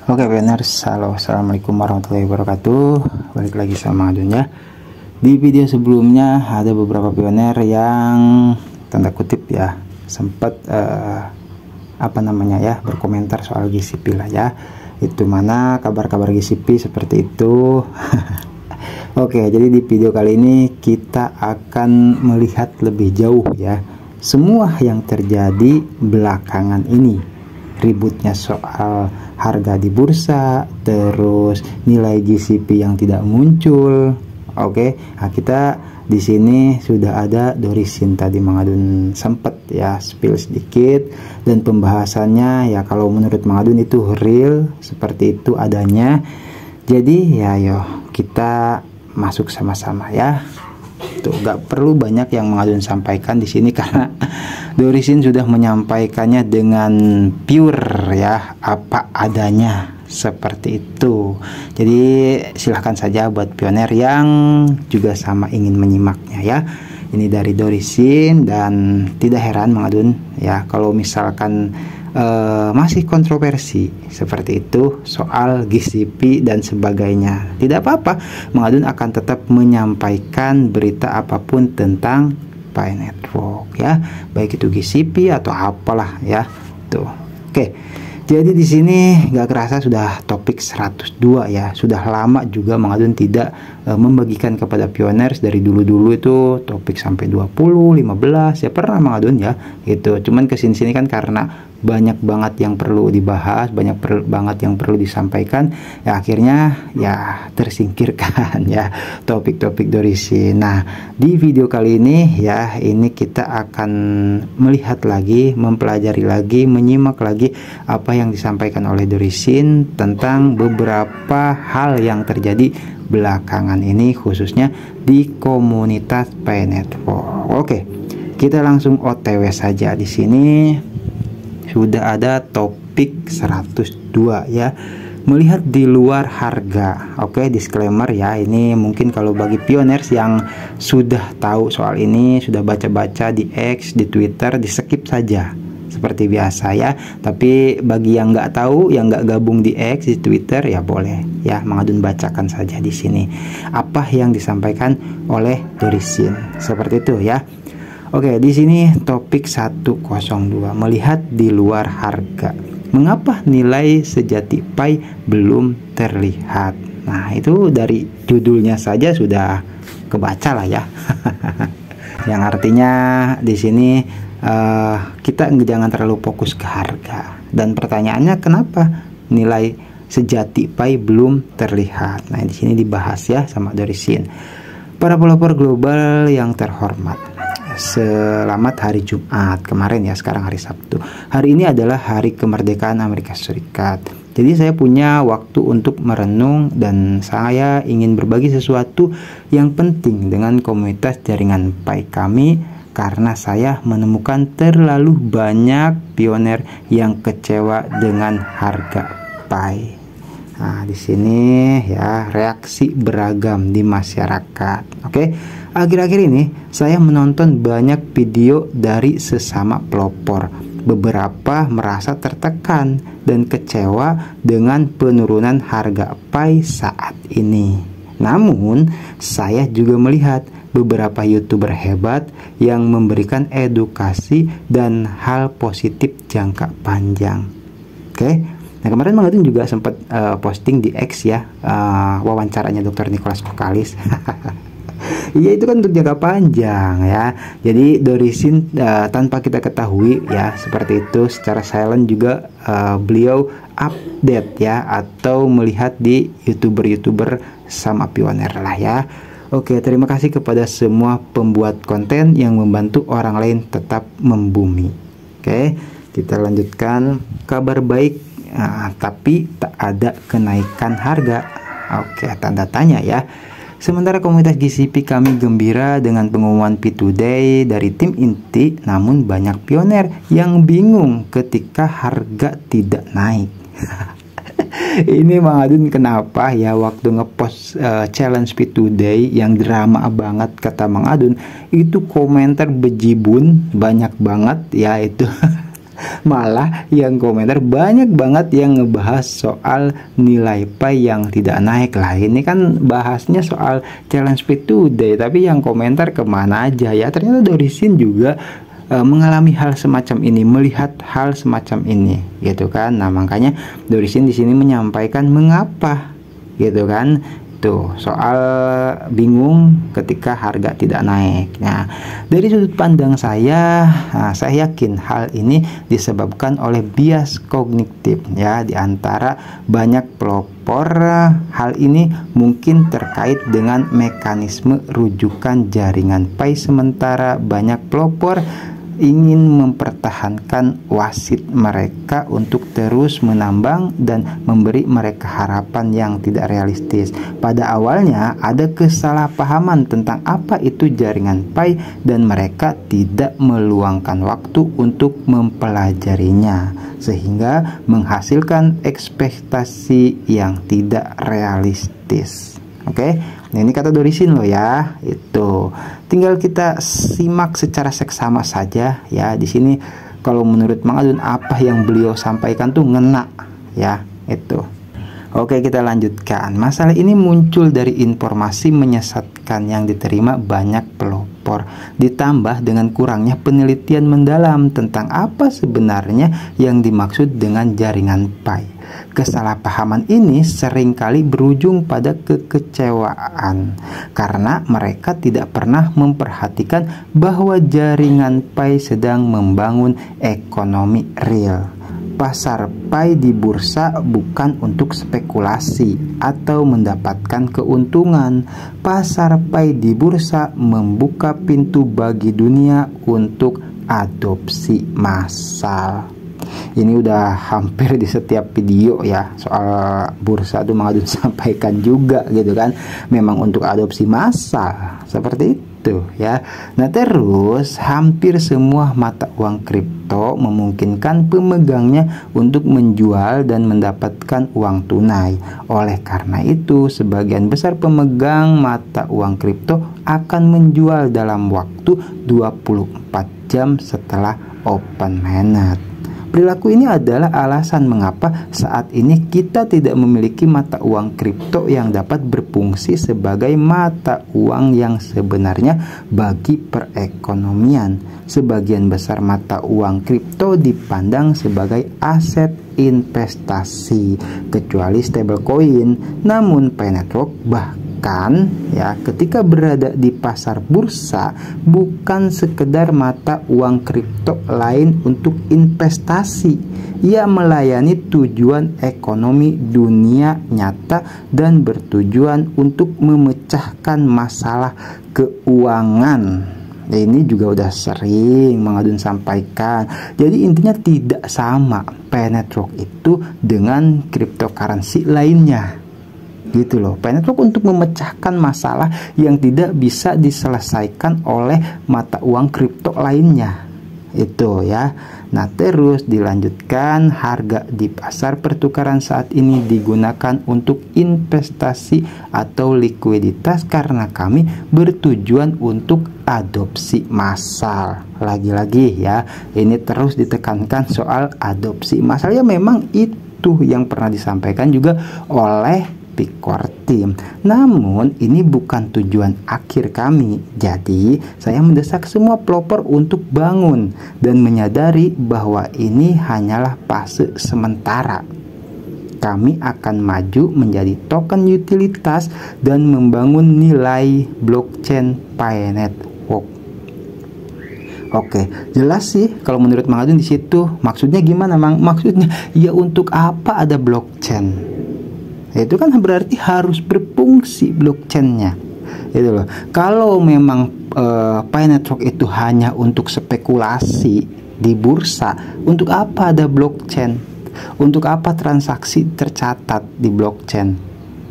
Oke Pioners, halo, assalamualaikum warahmatullahi wabarakatuh. Balik lagi sama Adun ya. Di video sebelumnya ada beberapa pioner yang tanda kutip ya sempat berkomentar soal GCP lah ya. Itu mana kabar-kabar GCP seperti itu. Oke, jadi di video kali ini kita akan melihat lebih jauh ya semua yang terjadi belakangan ini. Ributnya soal harga di bursa, terus nilai GCP yang tidak muncul. Oke, nah kita di sini sudah ada Dorisin tadi Mang Adun sempat ya spill sedikit, dan pembahasannya ya kalau menurut Mang Adun itu real seperti itu adanya. Jadi ya yo kita masuk sama-sama ya. Tuh gak perlu banyak yang Mang Adun sampaikan di sini karena Dorisin sudah menyampaikannya dengan pure ya, apa adanya seperti itu. Jadi silahkan saja buat pioner yang juga sama ingin menyimaknya ya. Ini dari Dorisin, dan tidak heran Mang Adun ya kalau misalkan masih kontroversi seperti itu soal GCP dan sebagainya. Tidak apa-apa, Mang Adun akan tetap menyampaikan berita apapun tentang Pi Network ya, baik itu GCP atau apalah ya. Tuh. Oke. Jadi di sini gak kerasa sudah topik 102 ya. Sudah lama juga Mang Adun tidak membagikan kepada pioners. Dari dulu-dulu itu topik sampai 20, 15 ya pernah Mang Adun ya. Gitu. Cuman kesini-sini kan karena banyak banget yang perlu dibahas, banyak banget yang perlu disampaikan, ya akhirnya ya tersingkirkan ya topik-topik Dorisin. Nah, di video kali ini ya ini kita akan melihat lagi, mempelajari lagi, menyimak lagi apa yang disampaikan oleh Dorisin tentang beberapa hal yang terjadi belakangan ini, khususnya di komunitas Pi Network. Oke, kita langsung OTW saja. Di sini sudah ada topik 102 ya, melihat di luar harga. Oke, disclaimer ya, ini mungkin kalau bagi pioners yang sudah tahu soal ini, sudah baca-baca di X, di Twitter, di skip saja seperti biasa ya. Tapi bagi yang nggak tahu, yang nggak gabung di X, di Twitter ya boleh ya, Mang Adun bacakan saja di sini apa yang disampaikan oleh Dorisin seperti itu ya. Oke, di sini topik 102, melihat di luar harga. Mengapa nilai sejati Pi belum terlihat? Nah, itu dari judulnya saja sudah kebaca lah ya. Yang artinya di sini kita jangan terlalu fokus ke harga. Dan pertanyaannya kenapa nilai sejati Pi belum terlihat? Nah, di sini dibahas ya sama Dorisin. Para pelopor global yang terhormat, selamat hari Jumat kemarin ya, sekarang hari Sabtu. Hari ini adalah hari kemerdekaan Amerika Serikat. Jadi saya punya waktu untuk merenung dan saya ingin berbagi sesuatu yang penting dengan komunitas jaringan Pi kami, karena saya menemukan terlalu banyak pioner yang kecewa dengan harga Pi. Nah, di sini ya reaksi beragam di masyarakat. Oke. Akhir-akhir ini saya menonton banyak video dari sesama pelopor. Beberapa merasa tertekan dan kecewa dengan penurunan harga Pi saat ini. Namun, saya juga melihat beberapa YouTuber hebat yang memberikan edukasi dan hal positif jangka panjang. Oke. Nah, kemarin Mang Adun juga sempat posting di X ya, wawancaranya Dr. Nicholas Kokalis. Iya, itu kan untuk jangka panjang ya. Jadi Dorisin tanpa kita ketahui ya seperti itu, secara silent juga beliau update ya, atau melihat di YouTuber sama pioner lah ya. Oke, terima kasih kepada semua pembuat konten yang membantu orang lain tetap membumi. Oke, kita lanjutkan. Kabar baik, tapi tak ada kenaikan harga. Oke, tanda tanya ya. Sementara komunitas GCP kami gembira dengan pengumuman P2Day dari tim inti, namun banyak pioner yang bingung ketika harga tidak naik. Ini Mang Adun kenapa ya waktu ngepost challenge P2Day yang drama banget kata Mang Adun, itu komentar bejibun banyak banget ya itu. Malah yang komentar banyak banget yang ngebahas soal nilai Pi yang tidak naik lah. Ini kan bahasnya soal challenge Speed Today, tapi yang komentar kemana aja ya. Ternyata Dorisin juga mengalami hal semacam ini, melihat hal semacam ini, gitu kan. Nah makanya Dorisin di sini menyampaikan mengapa, gitu kan. Tuh soal bingung ketika harga tidak naik. Nah dari sudut pandang saya, saya yakin hal ini disebabkan oleh bias kognitif ya. Di antara banyak pelopor, hal ini mungkin terkait dengan mekanisme rujukan jaringan Pi, sementara banyak pelopor ingin mempertahankan wasit mereka untuk terus menambang dan memberi mereka harapan yang tidak realistis. Pada awalnya ada kesalahpahaman tentang apa itu jaringan Pi dan mereka tidak meluangkan waktu untuk mempelajarinya, sehingga menghasilkan ekspektasi yang tidak realistis. Oke, nah ini kata Dorisin loh ya. Itu tinggal kita simak secara seksama saja ya. Di sini kalau menurut Mang Adun apa yang beliau sampaikan tuh ngena ya. Itu. Oke, kita lanjutkan. Masalah ini muncul dari informasi menyesatkan yang diterima banyak pelopor, ditambah dengan kurangnya penelitian mendalam tentang apa sebenarnya yang dimaksud dengan jaringan Pi. Kesalahpahaman ini seringkali berujung pada kekecewaan karena mereka tidak pernah memperhatikan bahwa jaringan Pi sedang membangun ekonomi real. Pasar Pi di bursa bukan untuk spekulasi atau mendapatkan keuntungan. Pasar Pi di bursa membuka pintu bagi dunia untuk adopsi massal. Ini udah hampir di setiap video ya, soal bursa itu Mang Adun sampaikan juga gitu kan. Memang untuk adopsi massal seperti itu ya. Nah terus hampir semua mata uang kripto memungkinkan pemegangnya untuk menjual dan mendapatkan uang tunai. Oleh karena itu sebagian besar pemegang mata uang kripto akan menjual dalam waktu 24 jam setelah open mainnet. Perilaku ini adalah alasan mengapa saat ini kita tidak memiliki mata uang kripto yang dapat berfungsi sebagai mata uang yang sebenarnya bagi perekonomian. Sebagian besar mata uang kripto dipandang sebagai aset investasi, kecuali stablecoin. Namun Pi Network bahkan ya ketika berada di pasar bursa bukan sekedar mata uang kripto lain untuk investasi. Ia melayani tujuan ekonomi dunia nyata dan bertujuan untuk memecahkan masalah keuangan. Ini juga udah sering Mang Adun sampaikan. Jadi intinya tidak sama Pi Network itu dengan cryptocurrency lainnya. Gitu loh. Pi Network untuk memecahkan masalah yang tidak bisa diselesaikan oleh mata uang kripto lainnya. Itu ya. Nah terus dilanjutkan, harga di pasar pertukaran saat ini digunakan untuk investasi atau likuiditas karena kami bertujuan untuk adopsi massal. Lagi-lagi ya, ini terus ditekankan soal adopsi massal. Ya memang itu yang pernah disampaikan juga oleh Core Team. Namun ini bukan tujuan akhir kami. Jadi saya mendesak semua pelopor untuk bangun dan menyadari bahwa ini hanyalah fase sementara. Kami akan maju menjadi token utilitas dan membangun nilai blockchain Pi Network. Oke, jelas sih kalau menurut Mang Adun di situ. Maksudnya gimana, Mang? Maksudnya ya untuk apa ada blockchain? Itu kan berarti harus berfungsi blockchainnya. Itu loh. Kalau memang Pi Network itu hanya untuk spekulasi di bursa, untuk apa ada blockchain? Untuk apa transaksi tercatat di blockchain?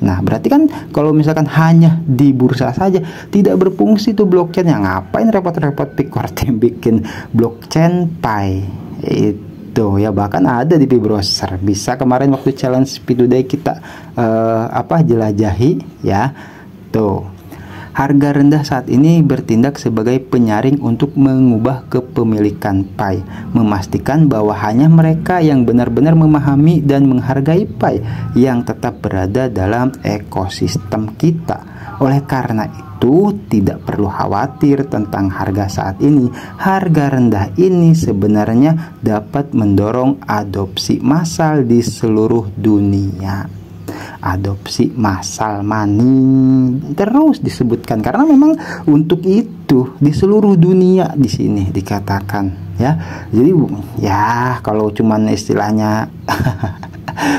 Nah, berarti kan kalau misalkan hanya di bursa saja tidak berfungsi tuh blockchain, yang ngapain repot-repot Core Team bikin blockchain Pi? Itu ya, bahkan ada di Pi Browser. Bisa kemarin waktu challenge Speed Today kita jelajahi ya. Tuh. Harga rendah saat ini bertindak sebagai penyaring untuk mengubah kepemilikan Pi, memastikan bahwa hanya mereka yang benar-benar memahami dan menghargai Pi yang tetap berada dalam ekosistem kita. Oleh karena itu, tidak perlu khawatir tentang harga saat ini. Harga rendah ini sebenarnya dapat mendorong adopsi massal di seluruh dunia. Adopsi massal money terus disebutkan karena memang untuk itu di seluruh dunia di sini dikatakan ya. Jadi ya kalau cuman istilahnya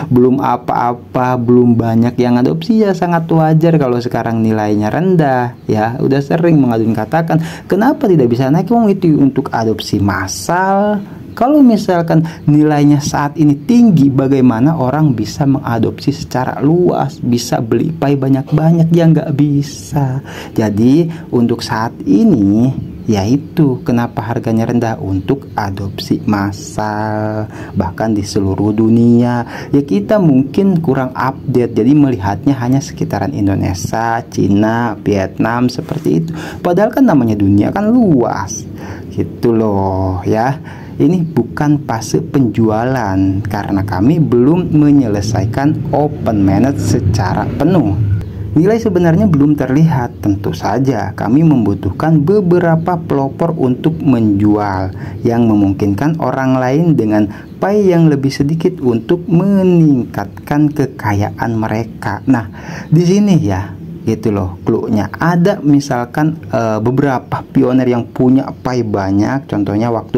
belum apa-apa, belum banyak yang adopsi ya sangat wajar kalau sekarang nilainya rendah ya. Udah sering mengadukan katakan kenapa tidak bisa naik, wong itu untuk adopsi massal. Kalau misalkan nilainya saat ini tinggi, bagaimana orang bisa mengadopsi secara luas, bisa beli Pi banyak-banyak? Ya nggak bisa. Jadi untuk saat ini, yaitu kenapa harganya rendah untuk adopsi massal, bahkan di seluruh dunia. Ya kita mungkin kurang update, jadi melihatnya hanya sekitaran Indonesia, Cina, Vietnam seperti itu. Padahal kan namanya dunia kan luas, gitu loh ya. Ini bukan fase penjualan karena kami belum menyelesaikan open mainnet secara penuh. Nilai sebenarnya belum terlihat, tentu saja kami membutuhkan beberapa pelopor untuk menjual yang memungkinkan orang lain dengan Pi yang lebih sedikit untuk meningkatkan kekayaan mereka. Nah, di sini ya gitu loh clue-nya. Ada misalkan beberapa pioner yang punya Pi banyak, contohnya waktu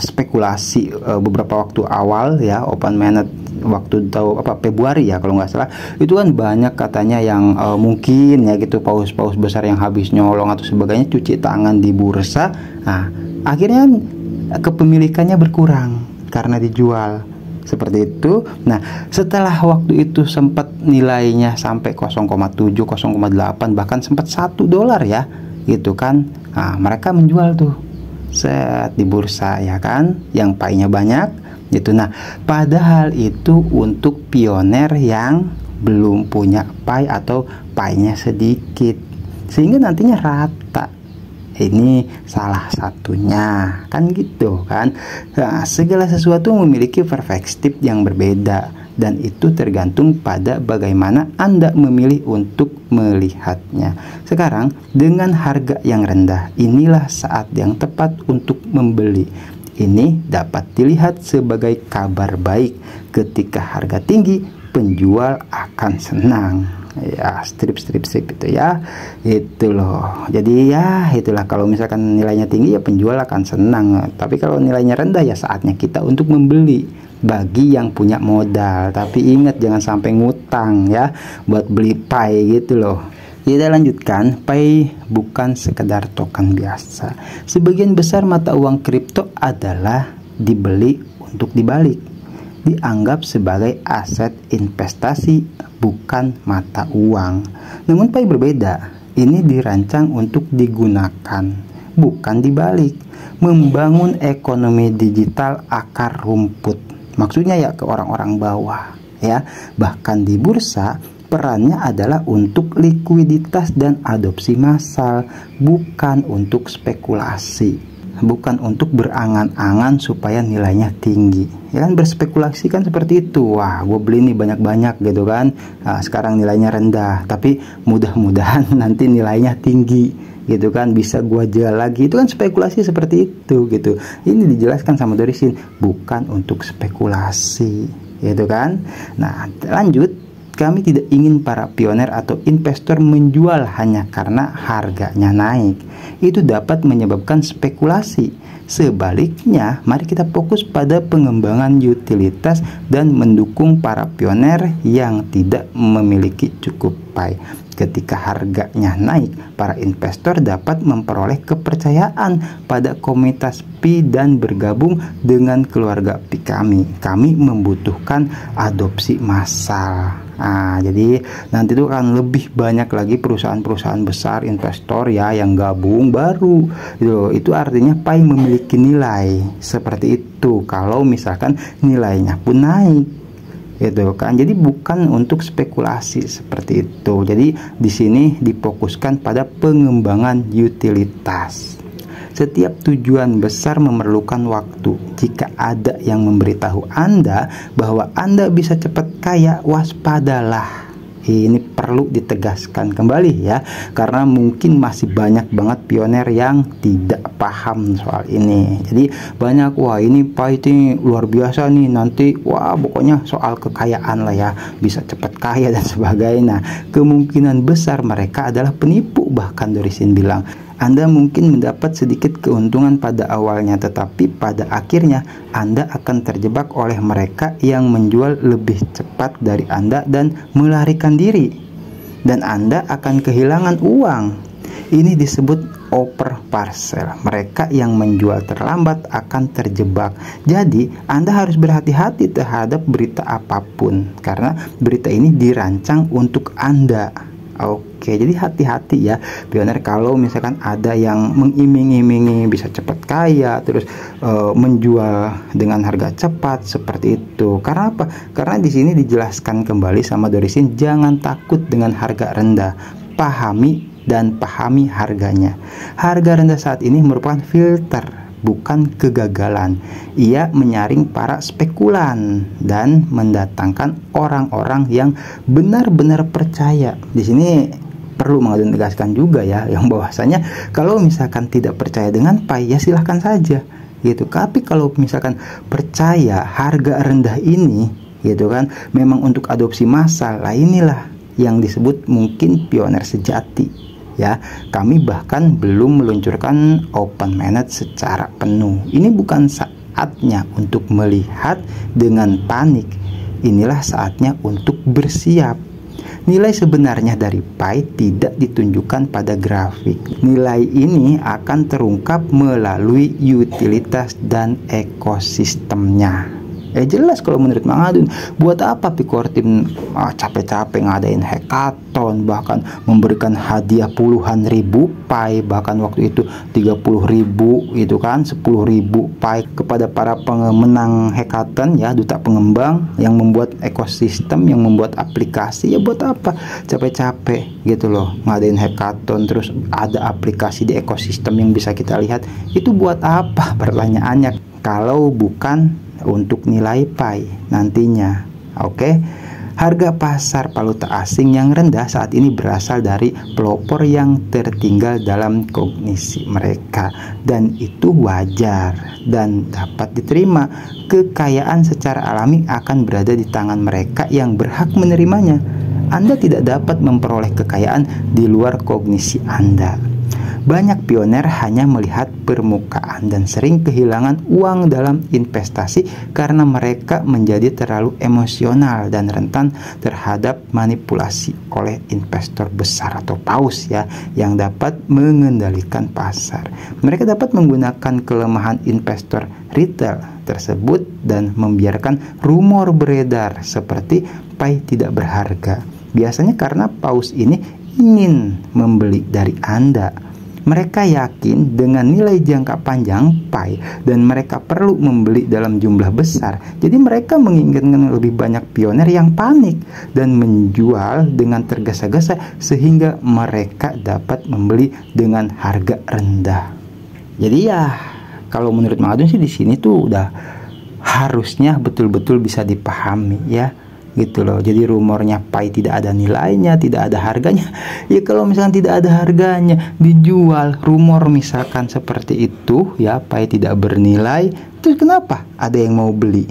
spekulasi beberapa waktu awal ya, open mainnet waktu tahu Februari ya kalau nggak salah, itu kan banyak katanya yang mungkin ya gitu paus-paus besar yang habis nyolong atau sebagainya, cuci tangan di bursa. Nah akhirnya kepemilikannya berkurang karena dijual seperti itu. Nah setelah waktu itu sempat nilainya sampai 0,7 0,8 bahkan sempat $1 ya gitu kan. Nah mereka menjual tuh set di bursa ya kan, yang Pi-nya banyak gitu. Nah padahal itu untuk pioner yang belum punya Pi atau Pi-nya sedikit, sehingga nantinya rata. Ini salah satunya kan gitu kan. Nah, segala sesuatu memiliki perspektif yang berbeda dan itu tergantung pada bagaimana Anda memilih untuk melihatnya. Sekarang dengan harga yang rendah, inilah saat yang tepat untuk membeli. Ini dapat dilihat sebagai kabar baik. Ketika harga tinggi, penjual akan senang. Ya strip itu ya, itu loh. Jadi ya itulah, kalau misalkan nilainya tinggi ya penjual akan senang, tapi kalau nilainya rendah ya saatnya kita untuk membeli bagi yang punya modal. Tapi ingat jangan sampai ngutang ya buat beli Pi gitu loh. Kita lanjutkan. Pi bukan sekedar token biasa. Sebagian besar mata uang kripto adalah dibeli untuk dibalik, dianggap sebagai aset investasi, bukan mata uang. Namun Pi berbeda. Ini dirancang untuk digunakan, bukan dibalik. Membangun ekonomi digital akar rumput. Maksudnya ya ke orang-orang bawah ya. Bahkan di bursa perannya adalah untuk likuiditas dan adopsi massal, bukan untuk spekulasi, bukan untuk berangan-angan supaya nilainya tinggi. Ya kan, berspekulasi kan seperti itu. Wah, gue beli nih banyak-banyak gitu kan. Nah, sekarang nilainya rendah, tapi mudah-mudahan nanti nilainya tinggi gitu kan, bisa gue jual lagi. Itu kan spekulasi seperti itu gitu. Ini dijelaskan sama Dorisin, bukan untuk spekulasi gitu kan. Nah, lanjut. Kami tidak ingin para pioner atau investor menjual hanya karena harganya naik. Itu dapat menyebabkan spekulasi. Sebaliknya, mari kita fokus pada pengembangan utilitas dan mendukung para pioner yang tidak memiliki cukup Pi. Ketika harganya naik, para investor dapat memperoleh kepercayaan pada komunitas Pi dan bergabung dengan keluarga Pi kami. Kami membutuhkan adopsi massal. Nah, jadi nanti itu akan lebih banyak lagi perusahaan-perusahaan besar investor ya yang gabung baru. Itu artinya Pi memiliki nilai seperti itu kalau misalkan nilainya pun naik. gitu kan. Jadi bukan untuk spekulasi seperti itu. Jadi di sini difokuskan pada pengembangan utilitas. Setiap tujuan besar memerlukan waktu. Jika ada yang memberitahu Anda bahwa Anda bisa cepat kaya, waspadalah. Ini perlu ditegaskan kembali ya, karena mungkin masih banyak banget pioner yang tidak paham soal ini. Jadi banyak, wah ini Pai ini luar biasa nih, nanti wah pokoknya soal kekayaan lah ya, bisa cepat kaya dan sebagainya. Nah, kemungkinan besar mereka adalah penipu. Bahkan Dorisin bilang, Anda mungkin mendapat sedikit keuntungan pada awalnya, tetapi pada akhirnya Anda akan terjebak oleh mereka yang menjual lebih cepat dari Anda dan melarikan diri, dan Anda akan kehilangan uang. Ini disebut over parcel. Mereka yang menjual terlambat akan terjebak. Jadi Anda harus berhati-hati terhadap berita apapun, karena berita ini dirancang untuk Anda. Oke, jadi hati-hati ya pioner, kalau misalkan ada yang mengiming-imingi bisa cepat kaya, terus menjual dengan harga cepat seperti itu. Karena apa? Karena di sini dijelaskan kembali sama Dorisin, jangan takut dengan harga rendah. Pahami dan pahami harganya. Harga rendah saat ini merupakan filter, bukan kegagalan. Ia menyaring para spekulan dan mendatangkan orang-orang yang benar-benar percaya. Di sini perlu menegaskan juga ya, yang bahwasanya kalau misalkan tidak percaya dengan Pai, ya silahkan saja gitu. Tapi kalau misalkan percaya harga rendah ini gitu kan, memang untuk adopsi massal, lah inilah yang disebut mungkin pioner sejati. Ya, kami bahkan belum meluncurkan open mainnet secara penuh. Ini bukan saatnya untuk melihat dengan panik. Inilah saatnya untuk bersiap. Nilai sebenarnya dari Pai tidak ditunjukkan pada grafik. Nilai ini akan terungkap melalui utilitas dan ekosistemnya. Jelas kalau menurut Mang Adun, buat apa Picor Team capek-capek ngadain hackathon, bahkan memberikan hadiah puluhan ribu Pai, bahkan waktu itu 30.000 itu kan, 10.000 Pai kepada para pemenang hackathon ya, duta pengembang yang membuat ekosistem, yang membuat aplikasi. Ya buat apa capek-capek gitu loh ngadain hackathon, terus ada aplikasi di ekosistem yang bisa kita lihat. Itu buat apa pertanyaannya, kalau bukan untuk nilai Pai nantinya. Oke. Harga pasar valuta asing yang rendah saat ini berasal dari pelopor yang tertinggal dalam kognisi mereka, dan itu wajar dan dapat diterima. Kekayaan secara alami akan berada di tangan mereka yang berhak menerimanya. Anda tidak dapat memperoleh kekayaan di luar kognisi Anda. Banyak pioner hanya melihat permukaan dan sering kehilangan uang dalam investasi karena mereka menjadi terlalu emosional dan rentan terhadap manipulasi oleh investor besar atau paus ya, yang dapat mengendalikan pasar. Mereka dapat menggunakan kelemahan investor retail tersebut dan membiarkan rumor beredar seperti Pai tidak berharga. Biasanya karena paus ini ingin membeli dari Anda. Mereka yakin dengan nilai jangka panjang Pai dan mereka perlu membeli dalam jumlah besar. Jadi mereka menginginkan lebih banyak pioner yang panik dan menjual dengan tergesa-gesa sehingga mereka dapat membeli dengan harga rendah. Jadi ya kalau menurut Mang Adun sih di sini tuh udah harusnya betul-betul bisa dipahami ya. Gitu loh. Jadi rumornya Pai tidak ada nilainya, tidak ada harganya. Ya kalau misalkan tidak ada harganya, dijual rumor misalkan seperti itu ya, Pai tidak bernilai, terus kenapa ada yang mau beli?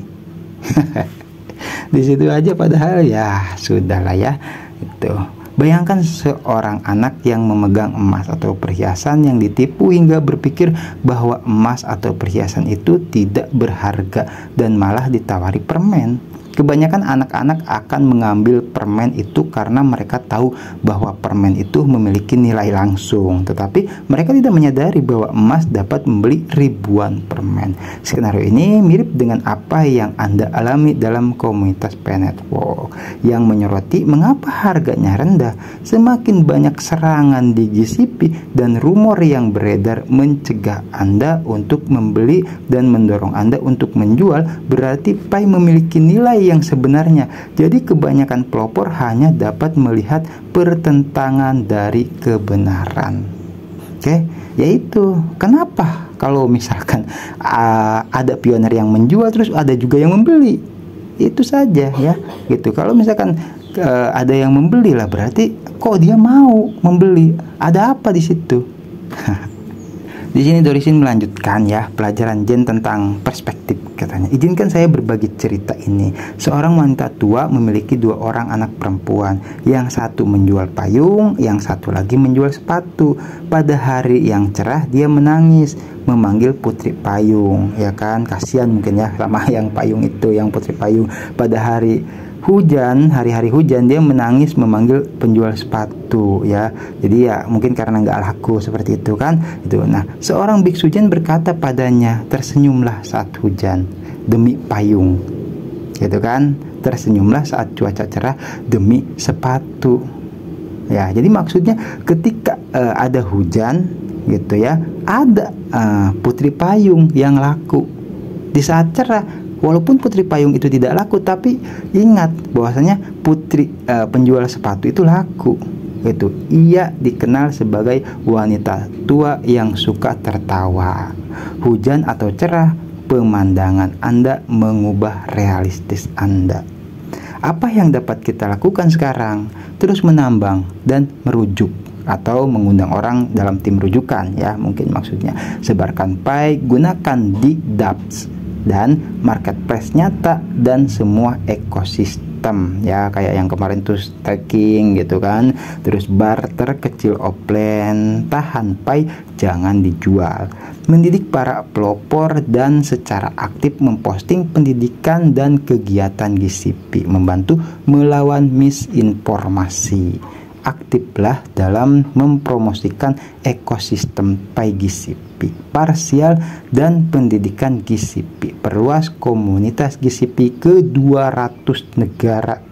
Di situ aja, padahal ya sudahlah ya. Itu. Bayangkan seorang anak yang memegang emas atau perhiasan yang ditipu hingga berpikir bahwa emas atau perhiasan itu tidak berharga dan malah ditawari permen. Kebanyakan anak-anak akan mengambil permen itu karena mereka tahu bahwa permen itu memiliki nilai langsung, tetapi mereka tidak menyadari bahwa emas dapat membeli ribuan permen. Skenario ini mirip dengan apa yang Anda alami dalam komunitas Pai Network yang menyoroti mengapa harganya rendah. Semakin banyak serangan di GCP dan rumor yang beredar mencegah Anda untuk membeli dan mendorong Anda untuk menjual, berarti Pai memiliki nilai yang sebenarnya. Jadi kebanyakan pelopor hanya dapat melihat pertentangan dari kebenaran. Oke, yaitu kenapa kalau misalkan ada pionir yang menjual terus ada juga yang membeli, itu saja ya gitu. Kalau misalkan ada yang membeli lah, berarti kok dia mau membeli, ada apa di situ? Di sini Dorisin melanjutkan ya pelajaran Jen tentang perspektif, katanya. Izinkan saya berbagi cerita ini. Seorang wanita tua memiliki 2 orang anak perempuan. Yang satu menjual payung, yang satu lagi menjual sepatu. Pada hari yang cerah dia menangis, memanggil putri payung, ya kan? Kasihan mungkin ya sama yang payung itu, yang putri payung. Pada hari hujan, hari-hari hujan dia menangis memanggil penjual sepatu ya. Jadi ya mungkin karena nggak laku seperti itu kan itu. Nah, seorang biksu Zen berkata padanya, tersenyumlah saat hujan demi payung, gitu kan. Tersenyumlah saat cuaca cerah demi sepatu ya. Jadi maksudnya ketika ada hujan gitu ya, ada putri payung yang laku. Di saat cerah, walaupun putri payung itu tidak laku, tapi ingat bahwasanya putri penjual sepatu itu laku. Itu ia dikenal sebagai wanita tua yang suka tertawa. Hujan atau cerah, pemandangan Anda mengubah realistis Anda. Apa yang dapat kita lakukan sekarang? Terus menambang dan merujuk atau mengundang orang dalam tim rujukan ya, mungkin maksudnya. Sebarkan pai, gunakan di dApps dan marketplace nyata dan semua ekosistem ya, kayak yang kemarin tuh staking gitu kan, terus barter kecil offline, tahan pai, jangan dijual. Mendidik para pelopor dan secara aktif memposting pendidikan dan kegiatan GCP, membantu melawan misinformasi. Aktiflah dalam mempromosikan ekosistem pai GCP, parsial dan pendidikan GCP. Perluas komunitas GCP ke 200 negara.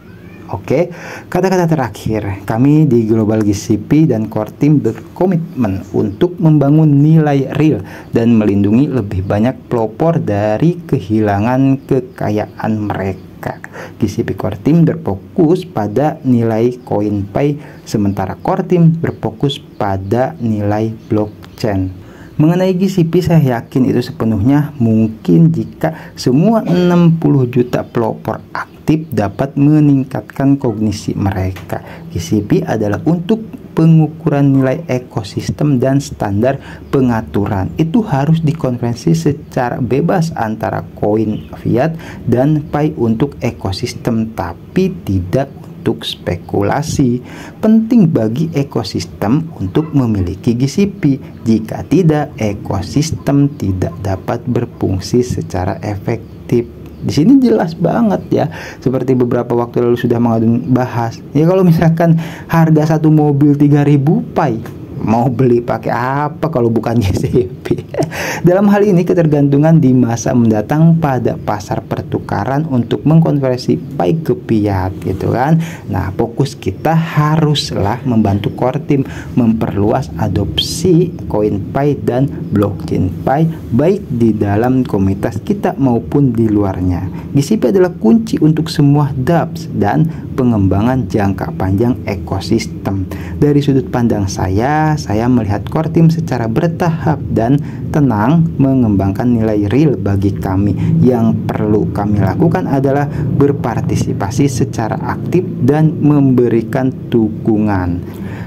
Oke, kata-kata terakhir, kami di Global GCP dan Core Team berkomitmen untuk membangun nilai real dan melindungi lebih banyak pelopor dari kehilangan kekayaan mereka. GCP Core Team berfokus pada nilai koin pai, sementara Core Team berfokus pada nilai blockchain. Mengenai GCP, saya yakin itu sepenuhnya mungkin jika semua 60 juta pelopor aktif dapat meningkatkan kognisi mereka. GCP adalah untuk pengukuran nilai ekosistem dan standar pengaturan. Itu harus dikonversi secara bebas antara koin fiat dan pai untuk ekosistem, tapi tidak untuk spekulasi. Penting bagi ekosistem untuk memiliki GCP. Jika tidak, ekosistem tidak dapat berfungsi secara efektif. Di sini jelas banget ya, seperti beberapa waktu lalu sudah bahas. Ya kalau misalkan harga satu mobil 3.000 pai, mau beli pakai apa kalau bukan GCP? Dalam hal ini ketergantungan di masa mendatang pada pasar pertukaran untuk mengkonversi pai ke fiat gitu kan. Nah, fokus kita haruslah membantu Core Team memperluas adopsi koin pai dan blockchain pai, baik di dalam komunitas kita maupun di luarnya. GCP adalah kunci untuk semua dApps dan pengembangan jangka panjang ekosistem. Dari sudut pandang saya melihat Core Team secara bertahap dan tenang mengembangkan nilai real bagi kami. Yang perlu kami lakukan adalah berpartisipasi secara aktif dan memberikan dukungan,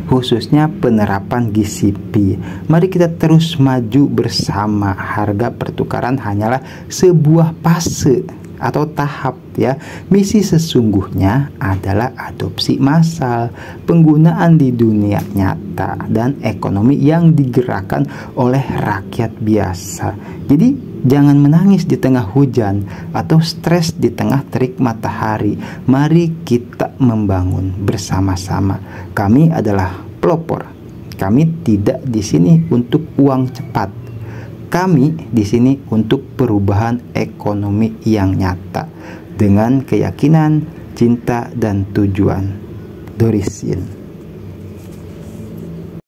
khususnya penerapan GCP. Mari kita terus maju bersama. Harga pertukaran hanyalah sebuah fase atau tahap ya. Misi sesungguhnya adalah adopsi massal, penggunaan di dunia nyata, dan ekonomi yang digerakkan oleh rakyat biasa. Jadi jangan menangis di tengah hujan atau stres di tengah terik matahari. Mari kita membangun bersama-sama. Kami adalah pelopor. Kami tidak di sini untuk uang cepat. Kami di sini untuk perubahan ekonomi yang nyata dengan keyakinan, cinta, dan tujuan. Dorisin.